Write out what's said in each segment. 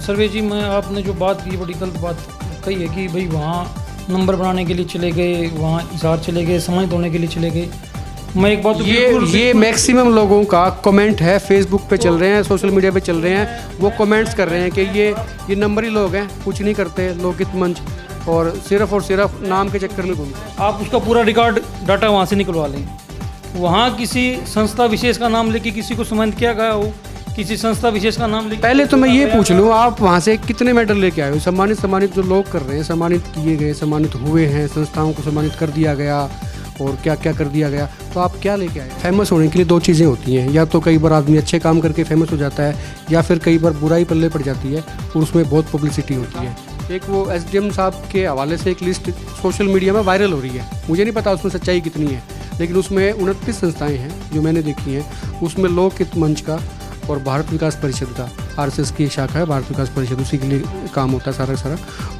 सर्वे जी, मैं आपने जो बात की बड़ी गलत बात कही है कि भाई वहाँ नंबर बनाने के लिए चले गए, वहाँ इशार चले गए, सम्मानित होने के लिए चले गए। मैं एक बात तो ये मैक्सिमम लोगों का कमेंट है, फेसबुक पे चल रहे हैं, सोशल मीडिया पे चल रहे हैं, वो कमेंट्स कर रहे हैं कि ये नंबरी लोग हैं, कुछ नहीं करते, लोकहित मंच और सिर्फ नाम के चक्कर में घूमते हैं। आप उसका पूरा रिकॉर्ड डाटा वहाँ से निकलवा लें। वहाँ किसी संस्था विशेष का नाम लेके किसी को सम्मानित किया गया हो, किसी संस्था विशेष का नाम लेके। पहले तो मैं ये पूछ लूँ, आप वहाँ से कितने मेडल लेके आए हो? सम्मानित जो लोग कर रहे हैं, सम्मानित किए गए, सम्मानित हुए हैं, संस्थाओं को सम्मानित कर दिया गया और क्या क्या कर दिया गया, तो आप क्या लेके आए? फेमस होने के लिए दो चीज़ें होती हैं, या तो कई बार आदमी अच्छे काम करके फेमस हो जाता है, या फिर कई बार बुराई पल्ले पड़ जाती है और उसमें बहुत पब्लिसिटी होती है। एक वो एसडीएम साहब के हवाले से एक लिस्ट सोशल मीडिया में वायरल हो रही है, मुझे नहीं पता उसमें सच्चाई कितनी है, लेकिन उसमें 29 संस्थाएं हैं जो मैंने देखी हैं। उसमें लोकहित मंच का और भारत विकास परिषद का, आरएसएस की शाखा है भारत विकास परिषद, उसी के लिए काम होता है सारा,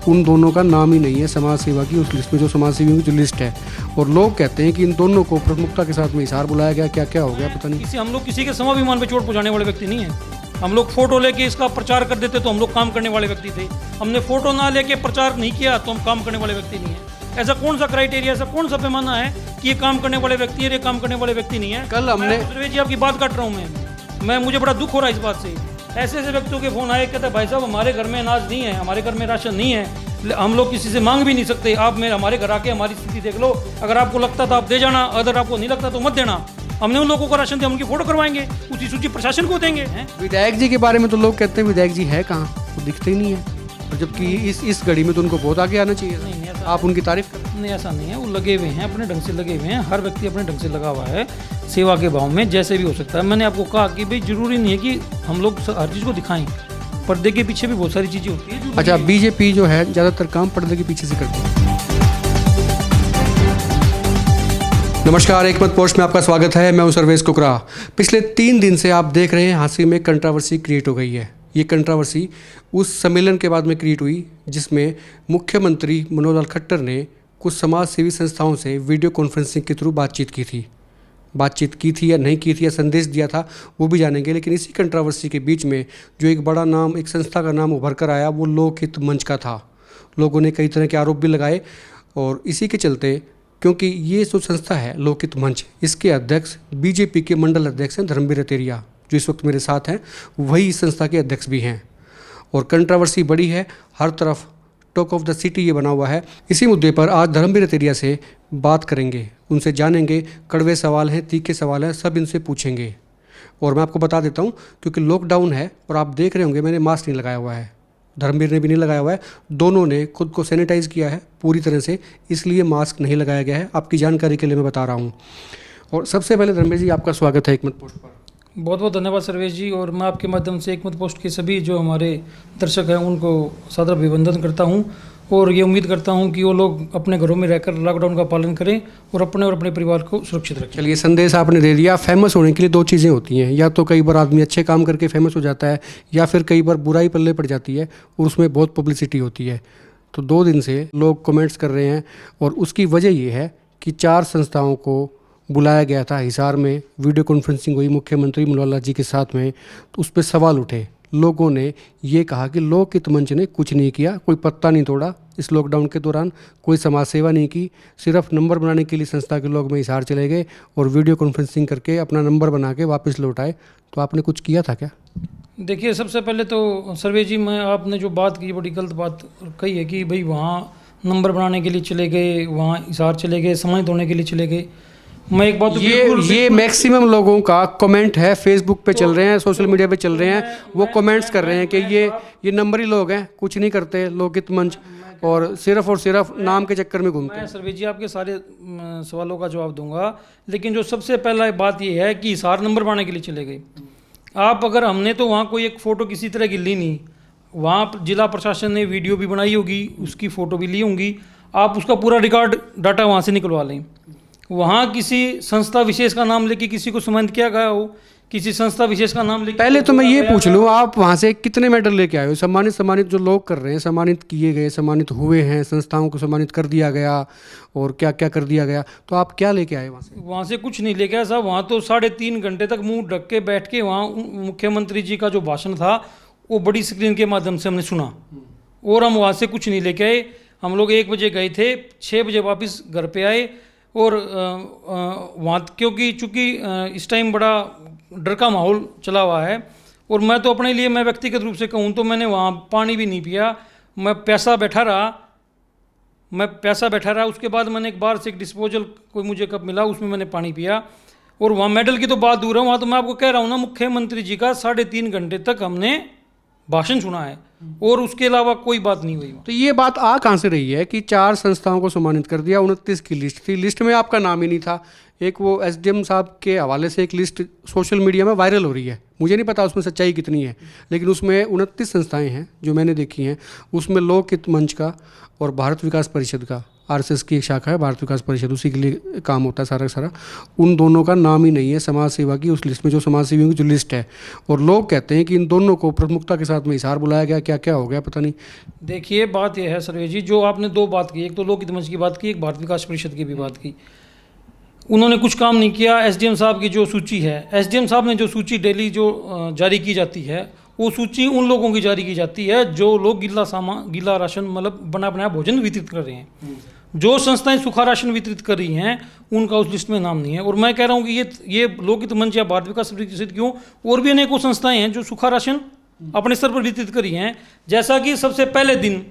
उन दोनों का नाम ही नहीं है समाज सेवा की उस लिस्ट में, जो समाज सेवियों की जो लिस्ट है। और लोग कहते हैं कि इन दोनों को प्रमुखता के साथ में इशार बुलाया गया, क्या क्या हो गया पता नहीं। हम लोग किसी के समाभिमान पे चोट पहुंचाने वाले व्यक्ति नहीं है। हम लोग फोटो लेके इसका प्रचार कर देते तो हम लोग काम करने वाले व्यक्ति थे। हमने फोटो ना लेके प्रचार नहीं किया तो हम काम करने वाले व्यक्ति नहीं है। ऐसा कौन सा क्राइटेरिया, ऐसा कौन सा पैमाना है कि ये काम करने वाले व्यक्ति है, ये काम करने वाले व्यक्ति नहीं है? कल हमने सर्वे जी आपकी बात काट रहा हूँ मैं मुझे बड़ा दुख हो रहा है इस बात से। ऐसे ऐसे व्यक्तियों के फोन आए, कहते हैं भाई साहब हमारे घर में अनाज नहीं है, हमारे घर में राशन नहीं है, हम लोग किसी से मांग भी नहीं सकते, आप हमारे घर आके हमारी स्थिति देख लो, अगर आपको लगता तो आप दे जाना, अगर आपको नहीं लगता तो मत देना। हमने उन लोगों को राशन दिया, उनकी फोटो करवाएंगे, उसी सूची प्रशासन को देंगे। विधायक जी के बारे में तो लोग कहते हैं विधायक जी है कहाँ, वो दिखते ही नहीं है, और जबकि इस घड़ी में तो उनको बहुत आगे आना चाहिए। नहीं, आप उनकी तारीफ करें। नहीं, ऐसा नहीं है, वो लगे हुए हैं, अपने ढंग से लगे हुए हैं, हर व्यक्ति अपने ढंग से लगा हुआ है सेवा के भाव में, जैसे भी हो सकता है। मैंने आपको कहा कि भाई जरूरी नहीं है कि हम लोग हर चीज़ को दिखाएं, पर्दे के पीछे भी बहुत सारी चीज़ें होती हैं। अच्छा, बीजेपी जो है ज़्यादातर काम पर्दे के पीछे से करती है। नमस्कार, एक मत पोस्ट में आपका स्वागत है। मैं हूं सर्वेश कुकरा। पिछले 3 दिन से आप देख रहे हैं हांसी में कंट्रोवर्सी क्रिएट हो गई है। ये कंट्रोवर्सी उस सम्मेलन के बाद में क्रिएट हुई जिसमें मुख्यमंत्री मनोहर लाल खट्टर ने कुछ समाज सेवी संस्थाओं से वीडियो कॉन्फ्रेंसिंग के थ्रू बातचीत की थी या नहीं की थी, या संदेश दिया था, वो भी जानेंगे। लेकिन इसी कंट्रोवर्सी के बीच में जो एक बड़ा नाम, एक संस्था का नाम उभर कर आया, वो लोकहित मंच का था। लोगों ने कई तरह के आरोप भी लगाए और इसी के चलते, क्योंकि ये जो संस्था है लोकहित मंच, इसके अध्यक्ष बीजेपी के मंडल अध्यक्ष हैं धर्मवीर रतेरिया, जो इस वक्त मेरे साथ हैं, वही इस संस्था के अध्यक्ष भी हैं। और कंट्रोवर्सी बड़ी है, हर तरफ टॉक ऑफ द सिटी ये बना हुआ है। इसी मुद्दे पर आज धर्मवीर रतेरिया से बात करेंगे, उनसे जानेंगे, कड़वे सवाल हैं, तीखे सवाल हैं, सब इनसे पूछेंगे। और मैं आपको बता देता हूँ, क्योंकि लॉकडाउन है और आप देख रहे होंगे मैंने मास्क नहीं लगाया हुआ है, धर्मवीर ने भी नहीं लगाया हुआ है, दोनों ने खुद को सैनिटाइज किया है पूरी तरह से, इसलिए मास्क नहीं लगाया गया है। आपकी जानकारी के लिए मैं बता रहा हूँ। और सबसे पहले धर्मवीर जी, आपका स्वागत है एक मत पोस्ट पर। बहुत बहुत धन्यवाद सर्वेश जी। और मैं आपके माध्यम से एक मत पोस्ट के सभी जो हमारे दर्शक हैं उनको सादर अभिवंदन करता हूं और ये उम्मीद करता हूं कि वो लोग अपने घरों में रहकर लॉकडाउन का पालन करें और अपने परिवार को सुरक्षित रखें। चलिए, संदेश आपने दे दिया। फेमस होने के लिए दो चीज़ें होती हैं, या तो कई बार आदमी अच्छे काम करके फेमस हो जाता है, या फिर कई बार बुराई पल्ले पड़ जाती है और उसमें बहुत पब्लिसिटी होती है। तो 2 दिन से लोग कमेंट्स कर रहे हैं और उसकी वजह ये है कि 4 संस्थाओं को बुलाया गया था हिसार में, वीडियो कॉन्फ्रेंसिंग हुई मुख्यमंत्री मनोहर लाल जी के साथ में, तो उस पर सवाल उठे। लोगों ने ये कहा कि लोकहित मंच ने कुछ नहीं किया, कोई पत्ता नहीं तोड़ा इस लॉकडाउन के दौरान, कोई समाज सेवा नहीं की, सिर्फ नंबर बनाने के लिए संस्था के लोग में हिसार चले गए और वीडियो कॉन्फ्रेंसिंग करके अपना नंबर बना के वापस लौट आए। तो आपने कुछ किया था क्या? देखिए, सबसे पहले तो सर्वे जी, मैं आपने जो बात की बड़ी गलत बात कही है कि भाई वहाँ नंबर बनाने के लिए चले गए, वहाँ इशार चले गए, सम्मानित होने के लिए चले गए। मैं एक बात तो ये मैक्सिमम लोगों का कमेंट है, फेसबुक पे चल रहे हैं, सोशल मीडिया पे चल रहे हैं, वो कमेंट्स कर रहे हैं कि ये नंबरी लोग हैं, कुछ नहीं करते, लोकहित मंच और सिर्फ नाम के चक्कर में घूमते हैं। मैं सर्वे जी आपके सारे सवालों का जवाब दूंगा, लेकिन जो सबसे पहला बात ये है कि हिसार नंबर बनाने के लिए चले गए आप। अगर हमने तो वहाँ कोई एक फ़ोटो किसी तरह की ली नहीं, वहाँ जिला प्रशासन ने वीडियो भी बनाई होगी, उसकी फ़ोटो भी ली होंगी, आप उसका पूरा रिकॉर्ड डाटा वहाँ से निकलवा लें। वहाँ किसी संस्था विशेष का नाम लेके किसी को सम्मानित किया गया हो, किसी संस्था विशेष का नाम लेके। पहले तो मैं ये पूछ लूँ, आप वहाँ से कितने मेडल लेके आए हो? सम्मानित जो लोग कर रहे हैं, सम्मानित किए गए, सम्मानित हुए हैं, संस्थाओं को सम्मानित कर दिया गया और क्या क्या कर दिया गया, तो आप क्या लेके आए वहाँ से? वहाँ से कुछ नहीं लेके आया साहब। वहाँ तो 3.5 घंटे तक मुंह ढक के बैठ के वहाँ मुख्यमंत्री जी का जो भाषण था वो बड़ी स्क्रीन के माध्यम से हमने सुना, और हम वहाँ से कुछ नहीं लेके आए। हम लोग 1 बजे गए थे, 6 बजे वापस घर पे आए। और वहाँ क्योंकि चूँकि इस टाइम बड़ा डर का माहौल चला हुआ है, और मैं तो अपने लिए, मैं व्यक्तिगत रूप से कहूँ तो मैंने वहाँ पानी भी नहीं पिया, मैं प्यासा बैठा रहा। उसके बाद मैंने एक बार से एक डिस्पोजल कोई मुझे कप मिला, उसमें मैंने पानी पिया। और वहाँ मेडल की तो बात दूर है, वहाँ तो मैं आपको कह रहा हूँ ना, मुख्यमंत्री जी का 3.5 घंटे तक हमने भाषण सुना है, और उसके अलावा कोई बात नहीं हुई। तो ये बात आ कहाँ से रही है कि 4 संस्थाओं को सम्मानित कर दिया, 29 की लिस्ट थी, लिस्ट में आपका नाम ही नहीं था। एक वो एसडीएम साहब के हवाले से एक लिस्ट सोशल मीडिया में वायरल हो रही है, मुझे नहीं पता उसमें सच्चाई कितनी है, लेकिन उसमें 29 संस्थाएं हैं जो मैंने देखी हैं। उसमें लोकहित मंच का और भारत विकास परिषद का, आरएसएस की एक शाखा है भारत विकास परिषद, उसी के लिए काम होता है सारा सारा, उन दोनों का नाम ही नहीं है समाज सेवा की उस लिस्ट में, जो समाज सेवियों की जो लिस्ट है। और लोग कहते हैं कि इन दोनों को प्रमुखता के साथ में हिसार बुलाया गया, क्या क्या हो गया पता नहीं। देखिए बात यह है सर्वे जी, जो आपने 2 बात की, एक तो लोकहित मंच की बात की, एक भारत विकास परिषद की भी बात की। उन्होंने कुछ काम नहीं किया। एसडीएम साहब की जो सूची है, एसडीएम साहब ने जो सूची डेली जो जारी की जाती है, वो सूची उन लोगों की जारी की जाती है जो लोग गीला राशन मतलब बना बनाया भोजन वितरित कर रहे हैं। जो संस्थाएं सूखा राशन वितरित कर रही हैं उनका उस लिस्ट में नाम नहीं है। और मैं कह रहा हूँ कि ये लोकहित मंच या भारत विकास परिषद क्यों, और भी अनेकों संस्थाएं हैं जो सूखा राशन अपने स्तर पर वितरित करी हैं। जैसा कि सबसे पहले दिन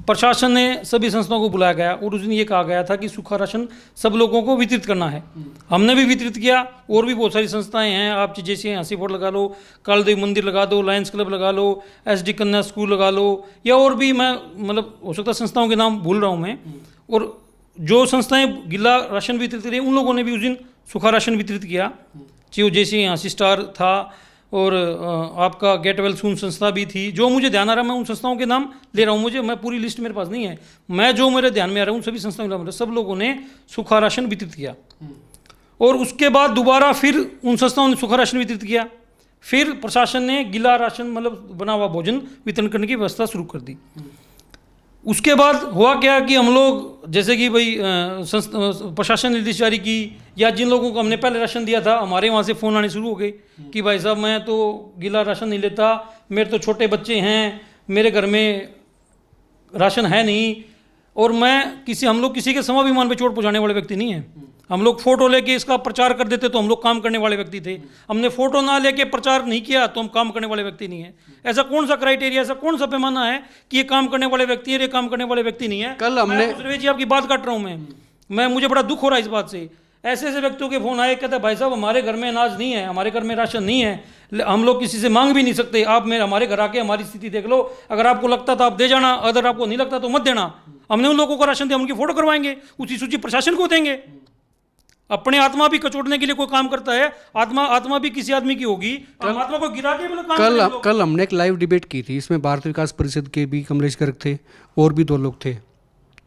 प्रशासन ने सभी संस्थाओं को बुलाया गया, और उस दिन ये कहा गया था कि सूखा राशन सब लोगों को वितरित करना है। हमने भी वितरित किया, और भी बहुत सारी संस्थाएं हैं, आप जैसे हंसी फोर्ट लगा लो, कालदेव मंदिर लगा दो, लायंस क्लब लगा लो, एसडी कन्या स्कूल लगा लो, या और भी, मैं मतलब हो सकता है संस्थाओं के नाम भूल रहा हूँ मैं। और जो संस्थाएं गीला राशन वितरित करी उन लोगों ने भी उस दिन सूखा राशन वितरित किया। चाहे जैसे हंसी स्टार था, और आपका गेट वेल सून संस्था भी थी। जो मुझे ध्यान आ रहा है मैं उन संस्थाओं के नाम ले रहा हूँ, मैं पूरी लिस्ट मेरे पास नहीं है, मैं जो मेरे ध्यान में आ रहा हूँ सभी संस्थाओं के नाम, सब लोगों ने सूखा राशन वितरित किया। और उसके बाद दोबारा फिर उन संस्थाओं ने सूखा राशन वितरित किया, फिर प्रशासन ने गीला राशन मतलब बना हुआ भोजन वितरण करने की व्यवस्था शुरू कर दी। उसके बाद हुआ क्या कि हम लोग जैसे कि भाई प्रशासन ने निर्देश जारी की, या जिन लोगों को हमने पहले राशन दिया था हमारे वहाँ से फ़ोन आने शुरू हो गए कि भाई साहब मैं तो गीला राशन नहीं लेता, मेरे तो छोटे बच्चे हैं, मेरे घर में राशन है नहीं। और हम लोग किसी के स्वाभिमान पे चोट पहुँचाने वाले व्यक्ति नहीं हैं। हम लोग फोटो लेके इसका प्रचार कर देते तो हम लोग काम करने वाले व्यक्ति थे। हमने फोटो ना लेके प्रचार नहीं किया तो हम काम करने वाले व्यक्ति नहीं है। ऐसा कौन सा क्राइटेरिया, ऐसा कौन सा पैमाना है कि ये काम करने वाले व्यक्ति है, ये काम करने वाले व्यक्ति नहीं है। कल हमने जी आपकी बात काट रहा हूँ मैं मुझे बड़ा दुख हो रहा है इस बात से। ऐसे ऐसे व्यक्तियों के फोन आए, कहते भाई साहब हमारे घर में अनाज नहीं है, हमारे घर में राशन नहीं है, हम लोग किसी से मांग भी नहीं सकते, आप हमारे घर आके हमारी स्थिति देख लो, अगर आपको लगता तो आप दे जाना, अगर आपको नहीं लगता तो मत देना। हमने उन लोगों को राशन दिया, उनकी फोटो करवाएंगे, उसी सूची प्रशासन को देंगे। अपने आत्मा भी कचोटने के लिए कोई काम करता है, आत्मा भी किसी आदमी की होगी, आत्मा को गिरा के काम कल हमने एक लाइव डिबेट की थी, इसमें भारत विकास परिषद के भी कमलेश गर्ग थे और भी 2 लोग थे।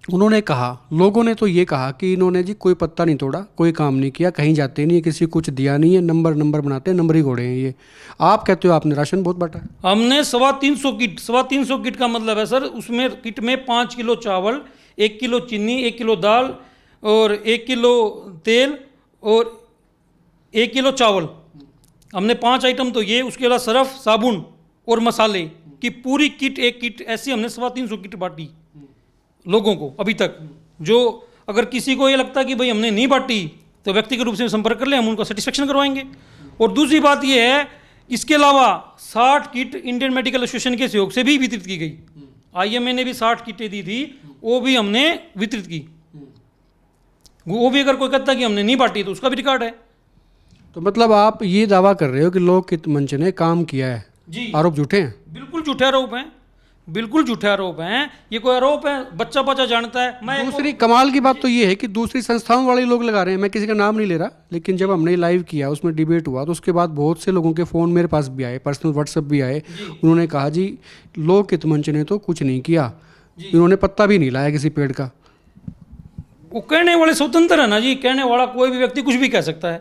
उन्होंने कहा, लोगों ने तो ये कहा कि इन्होंने जी कोई पत्ता नहीं तोड़ा, कोई काम नहीं किया, कहीं जाते नहीं है, किसी को कुछ दिया नहीं है, नंबर बनाते हैं, नंबर ही घोड़े हैं ये। आप कहते हो आपने राशन बहुत बांटा। हमने 350 किट का मतलब है सर, उसमें किट में 5 किलो चावल, 1 किलो चीनी, 1 किलो दाल और 1 किलो तेल और 1 किलो चावल, हमने 5 आइटम तो ये, उसके अलावा सरफ, साबुन और मसाले की पूरी किट, एक किट ऐसी हमने 350 किट बांटी लोगों को अभी तक। जो अगर किसी को ये लगता कि भाई हमने नहीं बांटी तो व्यक्तिगत रूप से संपर्क कर ले, हम उनका सेटिस्फेक्शन करवाएंगे। और दूसरी बात ये है, इसके अलावा 60 किट इंडियन मेडिकल एसोसिएशन के सहयोग से भी वितरित की गई। IMA ने भी 60 किटें दी थी, वो भी हमने वितरित की। वो भी अगर कोई कहता कि हमने नहीं बांटी तो उसका भी रिकॉर्ड है। तो मतलब आप ये दावा कर रहे हो कि लोकहित मंच ने काम किया है जी? आरोप झूठे हैं? बिल्कुल झूठे आरोप हैं, बिल्कुल झूठे आरोप हैं। ये कोई आरोप है, बच्चा जानता है। मैं दूसरी कमाल की बात तो ये है कि दूसरी संस्थाओं वाले लोग लगा रहे हैं, मैं किसी का नाम नहीं ले रहा, लेकिन जब हमने लाइव किया, उसमें डिबेट हुआ, तो उसके बाद बहुत से लोगों के फ़ोन मेरे पास भी आए, पर्सनल व्हाट्सएप भी आए। उन्होंने कहा जी लोकहित मंच ने तो कुछ नहीं किया, इन्होंने पत्ता भी नहीं लाया किसी पेड़ का। वो कहने वाले स्वतंत्र है ना जी, कहने वाला कोई भी व्यक्ति कुछ भी कह सकता है,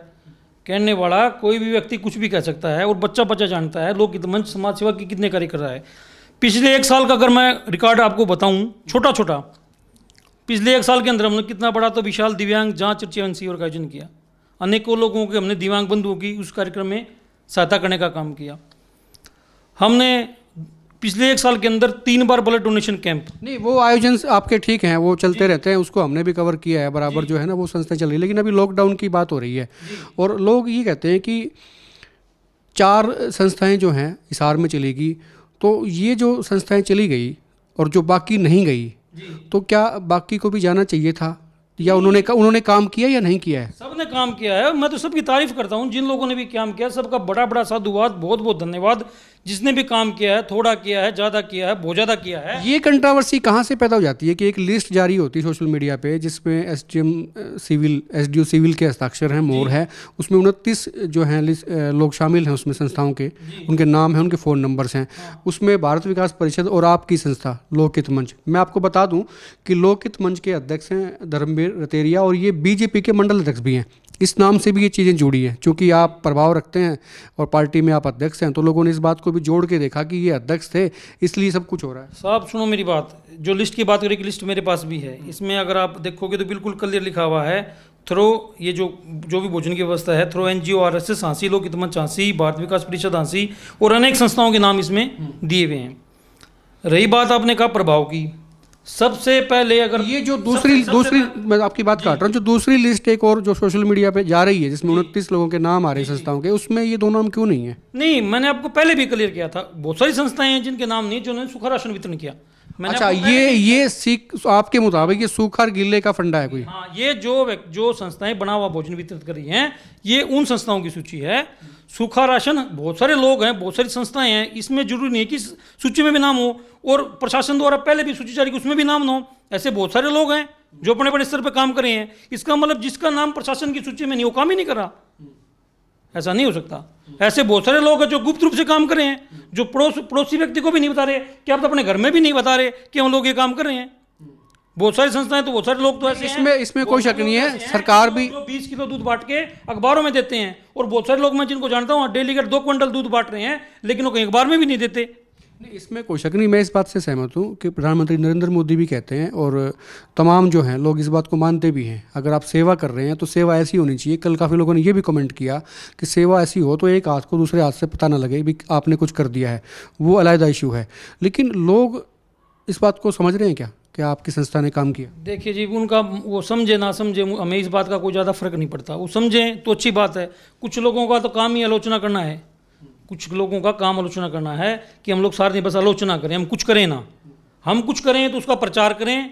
कहने वाला कोई भी व्यक्ति कुछ भी कह सकता है। और बच्चा जानता है लोकहित मंच समाज सेवा की कितने कार्य कर रहा है। पिछले 1 साल का अगर मैं रिकॉर्ड आपको बताऊं, छोटा पिछले 1 साल के अंदर हमने कितना बड़ा तो विशाल दिव्यांग जांच चयन शिविर का आयोजन किया। अनेकों लोगों के हमने दिव्यांग बंधुओं की उस कार्यक्रम में सहायता करने का काम किया। हमने पिछले 1 साल के अंदर 3 बार ब्लड डोनेशन कैंप। नहीं, वो आयोजन आपके ठीक हैं, वो चलते रहते हैं, उसको हमने भी कवर किया है बराबर जो है ना, वो संस्थाएं चल रही है। लेकिन अभी लॉकडाउन की बात हो रही है और लोग ये कहते हैं कि 4 संस्थाएं जो हैं हिसार में चलेगी, तो ये जो संस्थाएं चली गई और जो बाकी नहीं गई, तो क्या बाकी को भी जाना चाहिए था, या उन्होंने काम किया या नहीं किया है? सबने काम किया है, मैं तो सबकी तारीफ करता हूँ जिन लोगों ने भी काम किया, सबका बड़ा बड़ा साधुवाद, बहुत बहुत धन्यवाद। जिसने भी काम किया है, थोड़ा किया है, ज़्यादा किया है, बहुत ज़्यादा किया है। ये कंट्रोवर्सी कहाँ से पैदा हो जाती है कि एक लिस्ट जारी होती है सोशल मीडिया पे जिसमें एसडीओ सिविल के हस्ताक्षर हैं, मोहर है, उसमें 29 जो हैं लोग शामिल हैं उसमें, संस्थाओं के उनके नाम हैं, उनके फ़ोन नंबर्स हैं, उसमें भारत विकास परिषद और आपकी संस्था लोकहित मंच। मैं आपको बता दूं कि लोकहित मंच के अध्यक्ष हैं धर्मवीर रतेरिया और ये बीजेपी के मंडल अध्यक्ष भी हैं। इस नाम से भी ये चीज़ें जुड़ी हैं, क्योंकि आप प्रभाव रखते हैं और पार्टी में आप अध्यक्ष हैं, तो लोगों ने इस बात को भी जोड़ के देखा कि ये अध्यक्ष थे, इसलिए सब कुछ हो रहा है। साहब सुनो मेरी बात, जो लिस्ट की बात करें कि लिस्ट मेरे पास भी है, इसमें अगर आप देखोगे तो बिल्कुल क्लियर लिखा हुआ है, थ्रो ये जो भी भोजन की व्यवस्था है, थ्रो NGO RSS झांसी, लोकहित मंच झांसी, भारत विकास परिषद झांसी और अनेक संस्थाओं के नाम इसमें दिए हुए हैं। रही बात आपने कहा प्रभाव की, सबसे पहले अगर ये जो दूसरी मैं आपकी बात काट रहा हूँ, जो दूसरी लिस्ट एक और जो सोशल मीडिया पे जा रही है जिसमें 29 लोगों के नाम आ रहे हैं संस्थाओं के, उसमें ये 2 नाम क्यों नहीं है? नहीं, मैंने आपको पहले भी क्लियर किया था, बहुत सारी संस्थाएं हैं जिनके नाम नहीं, जिन्होंने सूखा राशन वितरण किया। अच्छा, ये आपके मुताबिक ये सूखा और गीले का फंडा है कोई? हाँ, ये जो संस्थाएं बना हुआ भोजन वितरित कर रही हैं, ये उन संस्थाओं की सूची है। सूखा राशन बहुत सारे लोग हैं, बहुत सारी संस्थाएं हैं, इसमें जरूरी नहीं है कि सूची में भी नाम हो, और प्रशासन द्वारा पहले भी सूची जारी की उसमें भी नाम ना हो। ऐसे बहुत सारे लोग हैं जो अपने बड़े स्तर पर काम कर रहे हैं। इसका मतलब जिसका नाम प्रशासन की सूची में नहीं, वो काम ही नहीं कर रहा, ऐसा नहीं हो सकता। ऐसे बहुत सारे लोग हैं जो गुप्त रूप से काम कर रहे हैं, जो पड़ोसी व्यक्ति को भी नहीं बता रहे, कि आप तो अपने घर में भी नहीं बता रहे कि हम लोग ये काम कर रहे हैं। बहुत सारी संस्थाएं, तो बहुत सारे लोग तो ऐसे इसमें कोई शक नहीं है, सरकार भी 20 किलो दूध बांट के अखबारों में देते हैं, और बहुत सारे लोग मैं जिनको जानता हूँ डेली का 2 क्विंटल दूध बांट रहे हैं, लेकिन वो कहीं अखबार में भी नहीं देते। नहीं, इसमें कोई शक नहीं, मैं इस बात से सहमत हूँ कि प्रधानमंत्री नरेंद्र मोदी भी कहते हैं और तमाम जो हैं लोग इस बात को मानते भी हैं, अगर आप सेवा कर रहे हैं तो सेवा ऐसी होनी चाहिए। कल काफ़ी लोगों ने ये भी कमेंट किया कि सेवा ऐसी हो तो एक हाथ को दूसरे हाथ से पता ना लगे भी आपने कुछ कर दिया है, वो अलग इशू है। लेकिन लोग इस बात को समझ रहे हैं क्या आपकी संस्था ने काम किया? देखिए जी, उनका वो समझे ना समझे, हमें इस बात का कोई ज़्यादा फर्क नहीं पड़ता। वो समझें तो अच्छी बात है। कुछ लोगों का तो काम ही आलोचना करना है, कुछ लोगों का काम आलोचना करना है कि हम लोग सारे दिन बस आलोचना करें, हम कुछ करें ना। हम कुछ करें तो उसका प्रचार करें,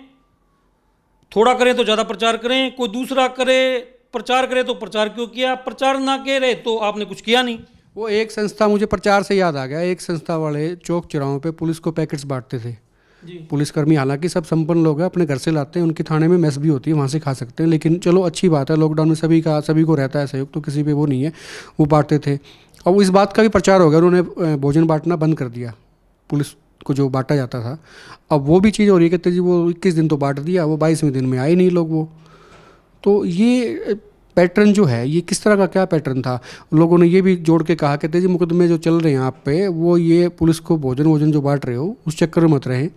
थोड़ा करें तो ज़्यादा प्रचार करें। कोई दूसरा करे, प्रचार करे तो प्रचार क्यों किया, प्रचार ना करे तो आपने कुछ किया नहीं। वो एक संस्था, मुझे प्रचार से याद आ गया, एक संस्था वाले चौक चौराहों पे पुलिस को पैकेट्स बांटते थे। पुलिसकर्मी हालांकि सब संपन्न लोग हैं, अपने घर से लाते हैं, उनके थाने में मेस भी होती है, वहाँ से खा सकते हैं। लेकिन चलो अच्छी बात है, लॉकडाउन में सभी को रहता है सहयोग, तो किसी पे वो नहीं है, वो बांटते थे। अब इस बात का भी प्रचार हो गया, उन्होंने भोजन बांटना बंद कर दिया, पुलिस को जो बांटा जाता था। अब वो भी चीज़ हो रही है, कहते जी वो 21 दिन तो बांट दिया, वो 22वें दिन में आए नहीं लोग। वो तो ये पैटर्न जो है, ये किस तरह का क्या पैटर्न था? लोगों ने ये भी जोड़ के कहा, कहते जी मुकदमे जो चल रहे हैं आप पे, वो ये पुलिस को भोजन जो बांट रहे हो उस चक्कर में मत रहें,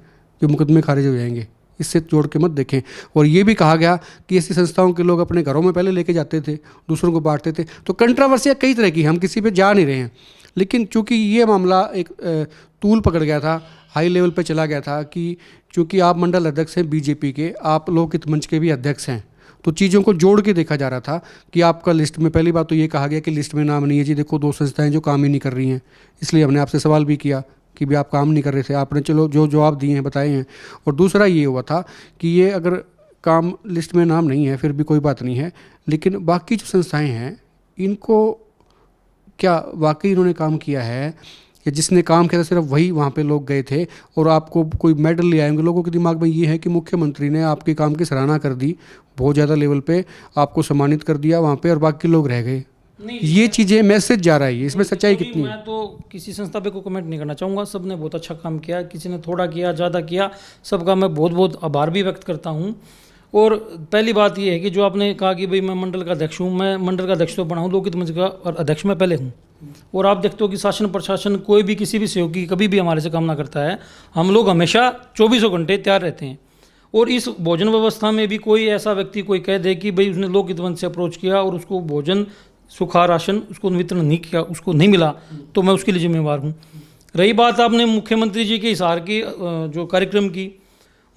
जो मुकदमे खारिज हो जाएंगे, इससे जोड़ के मत देखें। और ये भी कहा गया कि ऐसी संस्थाओं के लोग अपने घरों में पहले लेके जाते थे, दूसरों को बांटते थे। तो कंट्रोवर्सियाँ कई तरह की, हम किसी पे जा नहीं रहे हैं, लेकिन चूंकि ये मामला एक तूल पकड़ गया था, हाई लेवल पे चला गया था कि चूंकि आप मंडल अध्यक्ष हैं बीजेपी के, आप लोकहित मंच के भी अध्यक्ष हैं, तो चीज़ों को जोड़ के देखा जा रहा था कि आपका लिस्ट में, पहली बात तो ये कहा गया कि लिस्ट में नाम नहीं है जी, देखो 2 संस्थाएँ जो काम ही नहीं कर रही हैं। इसलिए हमने आपसे सवाल भी किया कि भी आप काम नहीं कर रहे थे, आपने चलो जो जवाब दिए हैं बताए हैं। और दूसरा ये हुआ था कि ये अगर काम लिस्ट में नाम नहीं है फिर भी कोई बात नहीं है, लेकिन बाकी जो संस्थाएं हैं इनको क्या वाकई इन्होंने काम किया है, या जिसने काम किया था सिर्फ वही वहाँ पे लोग गए थे और आपको कोई मेडल ले आएंगे? लोगों के दिमाग में ये है कि मुख्यमंत्री ने आपके काम की सराहना कर दी, बहुत ज़्यादा लेवल पे आपको सम्मानित कर दिया वहाँ पे, और बाकी लोग रह गए। ये चीज़ें मैसेज जा रहा है, इसमें सच्चाई कितनी है? मैं तो किसी संस्था पे को कमेंट नहीं करना चाहूँगा। सब ने बहुत अच्छा काम किया, किसी ने थोड़ा किया, ज़्यादा किया, सबका मैं बहुत बहुत आभार भी व्यक्त करता हूँ। और पहली बात ये है कि जो आपने कहा कि भाई मैं मंडल का अध्यक्ष हूँ, मैं मंडल का अध्यक्ष तो बना हूँ, लोकहित मंच का अध्यक्ष मैं पहले हूँ। और आप देखते हो कि शासन प्रशासन कोई भी किसी भी सहयोग की कभी भी हमारे से काम ना करता है। हम लोग हमेशा 24 घंटे तैयार रहते हैं। और इस भोजन व्यवस्था में भी कोई ऐसा व्यक्ति कोई कह दे कि भाई उसने लोकहित मंच से अप्रोच किया और उसको भोजन सूखा राशन उसको वितरण नहीं किया, उसको नहीं मिला, तो मैं उसके लिए जिम्मेवार हूँ। रही बात आपने मुख्यमंत्री जी के हिसार की जो कार्यक्रम की,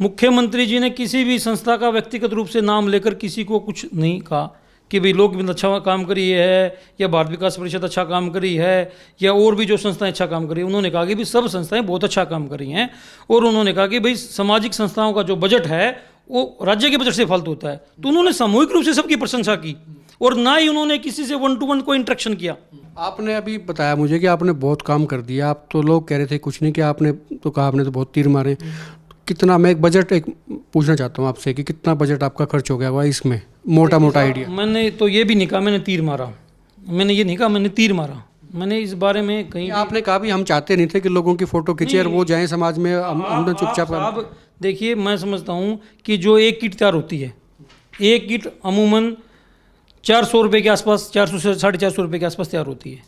मुख्यमंत्री जी ने किसी भी संस्था का व्यक्तिगत रूप से नाम लेकर किसी को कुछ नहीं कहा कि भाई लोक बिंद अच्छा काम करी है, या भारत विकास परिषद अच्छा काम करी है, या और भी जो संस्थाएं अच्छा काम करी है। उन्होंने कहा कि भाई सब संस्थाएं बहुत अच्छा काम करी हैं, और उन्होंने कहा कि भाई सामाजिक संस्थाओं का जो बजट है वो राज्य के बजट से फालतू होता है। तो उन्होंने सामूहिक रूप से सबकी प्रशंसा की, और ना ही उन्होंने किसी से 1 to 1 कोई इंटरेक्शन किया। आपने अभी बताया मुझे कि आपने बहुत काम कर दिया, आप तो लोग कह रहे थे कुछ नहीं किया, आपने तो कहा आपने तो बहुत तीर मारे। कितना, मैं एक बजट एक पूछना चाहता हूँ आपसे कि कितना बजट आपका खर्च हो गया हुआ इसमें, मोटा मोटा आइडिया? मैंने तो ये भी नहीं कहा मैंने तीर मारा, मैंने ये नहीं कहा मैंने तीर मारा, मैंने इस बारे में कहीं आपने कहा भी हम चाहते नहीं थे कि लोगों की फोटो खींचे और वो जाएं समाज में, हमने चुपचाप। आप देखिए, मैं समझता हूँ कि जो एक किट तैयार होती है, एक किट अमूमन 400 रुपये के आसपास, 400 से 450 रुपये के आसपास तैयार होती है।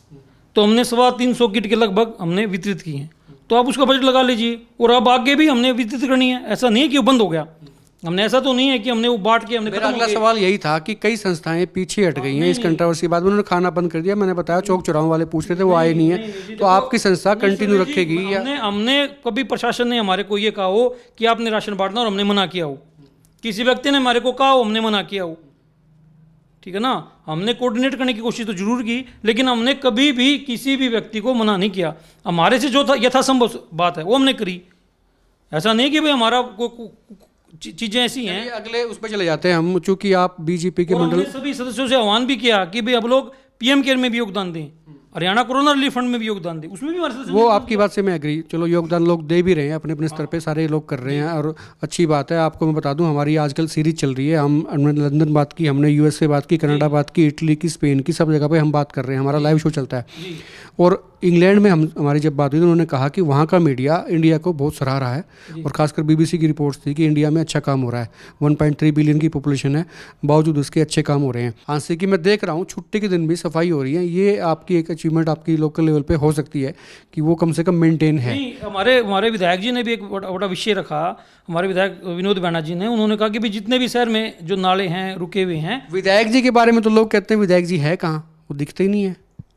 तो हमने 325 किट के लगभग हमने वितरित की हैं। तो आप उसका बजट लगा लीजिए, और अब आगे भी हमने वितरित करनी है। ऐसा नहीं है कि वो बंद हो गया, हमने ऐसा तो नहीं है कि हमने वो बांट के हमने। मेरा अगला सवाल यही था कि कई संस्थाएं पीछे हट गई हैं इस कंट्रोवर्सी के बाद, उन्होंने खाना बंद कर दिया। मैंने बताया चौक चौराहों वाले पूछ रहे थे, वो आए नहीं है। तो आपकी संस्था कंटिन्यू रखेगी या? हमने कभी प्रशासन ने हमारे को ये कहा हो कि आपने राशन बांटना और हमने मना किया हो, किसी व्यक्ति ने हमारे को कहा हो हमने मना किया हो, ठीक है ना। हमने कोऑर्डिनेट करने की कोशिश तो जरूर की, लेकिन हमने कभी भी किसी भी व्यक्ति को मना नहीं किया। हमारे से जो था यथासंभव बात है वो हमने करी। ऐसा नहीं कि भाई हमारा चीजें ऐसी हैं। अगले उस पर चले जाते हैं हम, चूंकि आप बीजेपी के मंडल, सभी सदस्यों से आह्वान भी किया कि भाई अब लोग पीएम केयर में भी योगदान दें, हरियाणा कोरोना रिलीफ फंड में भी योगदान दें, उसमें भी हमारे सदस्य। वो आपकी बात से मैं एग्री, चलो योगदान लोग दे भी रहे हैं अपने अपने स्तर पे, सारे लोग कर रहे हैं और अच्छी बात है। आपको मैं बता दूं, हमारी आजकल सीरीज चल रही है, हमने लंदन बात की, हमने यूएस से बात की, कनाडा बात की, इटली की, स्पेन की, सब जगह पे हम बात कर रहे हैं, हमारा लाइव शो चलता है। और इंग्लैंड में हमारी जब बात हुई तो उन्होंने कहा कि वहाँ का मीडिया इंडिया को बहुत सराह रहा है, और खासकर बीबीसी की रिपोर्ट्स थी कि इंडिया में अच्छा काम हो रहा है। 1.3 बिलियन की पॉपुलेशन है, बावजूद उसके अच्छे काम हो रहे हैं। आंसर की मैं देख रहा हूँ छुट्टी के दिन भी सफाई हो रही है, ये आपकी एक अचीवमेंट आपकी लोकल लेवल पे हो सकती है कि वो कम से कम मेंटेन है। हमारे विधायक जी ने भी एक बड़ा विषय रखा, हमारे विधायक विनोद बैनर्जी ने, उन्होंने कहा कि भाई जितने भी शहर में जो नाले हैं रुके हुए हैं। विधायक जी के बारे में तो लोग कहते हैं विधायक जी है कहाँ, वो दिखते ही नहीं है,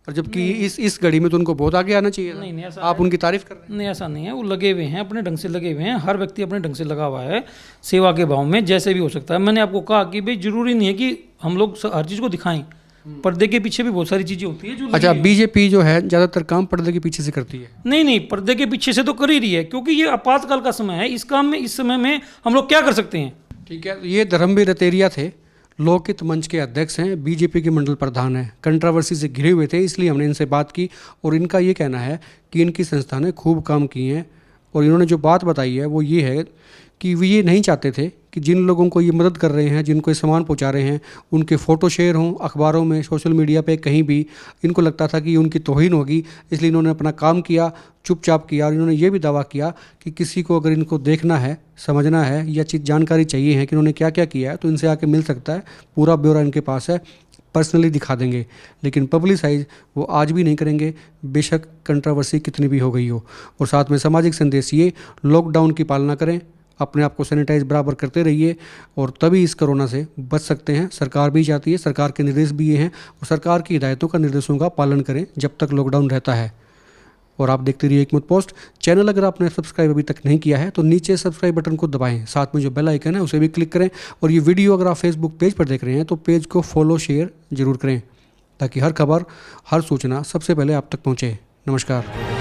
और जबकि इस घड़ी में तो उनको बहुत आगे आना चाहिए। नहीं ऐसा आप उनकी तारीफ कर रहे हैं। नहीं, ऐसा नहीं है, वो लगे हुए हैं, अपने ढंग से लगे हुए हैं, हर व्यक्ति अपने ढंग से लगा हुआ है सेवा के भाव में, जैसे भी हो सकता है। मैंने आपको कहा कि भाई जरूरी नहीं है कि हम लोग हर चीज़ को दिखाएं, पर्दे के पीछे भी बहुत सारी चीज़ें होती है जो। अच्छा, बीजेपी जो है ज़्यादातर काम पर्दे के पीछे से करती है? नहीं, पर्दे के पीछे से तो कर ही रही है, क्योंकि ये आपातकाल का समय है। इस काम में, इस समय में हम लोग क्या कर सकते हैं? ठीक है, ये धर्मवीर रतेरिया थे, लोकहित मंच के अध्यक्ष हैं, बीजेपी के मंडल प्रधान हैं, कंट्रोवर्सी से घिरे हुए थे, इसलिए हमने इनसे बात की। और इनका ये कहना है कि इनकी संस्था ने खूब काम किए हैं, और इन्होंने जो बात बताई है वो ये है कि वे ये नहीं चाहते थे कि जिन लोगों को ये मदद कर रहे हैं, जिनको ये सामान पहुंचा रहे हैं, उनके फ़ोटो शेयर हों अखबारों में, सोशल मीडिया पे, कहीं भी। इनको लगता था कि उनकी तौहीन होगी, इसलिए इन्होंने अपना काम किया, चुपचाप किया। और इन्होंने ये भी दावा किया कि किसी को अगर इनको देखना है, समझना है, या चीज़ जानकारी चाहिए है कि इन्होंने क्या क्या किया है, तो इनसे आके मिल सकता है, पूरा ब्यौरा इनके पास है, पर्सनली दिखा देंगे। लेकिन पब्लिसाइज वो आज भी नहीं करेंगे, बेशक कंट्रोवर्सी कितनी भी हो गई हो। और साथ में सामाजिक संदेश ये, लॉकडाउन की पालना करें, अपने आप को सैनिटाइज बराबर करते रहिए, और तभी इस कोरोना से बच सकते हैं। सरकार भी चाहती है, सरकार के निर्देश भी ये हैं, और सरकार की हिदायतों का, निर्देशों का पालन करें जब तक लॉकडाउन रहता है। और आप देखते रहिए एकमत पोस्ट चैनल। अगर आपने सब्सक्राइब अभी तक नहीं किया है तो नीचे सब्सक्राइब बटन को दबाएं, साथ में जो बेल आइकन है उसे भी क्लिक करें। और ये वीडियो अगर आप फेसबुक पेज पर देख रहे हैं तो पेज को फॉलो, शेयर जरूर करें, ताकि हर खबर, हर सूचना सबसे पहले आप तक पहुँचे। नमस्कार।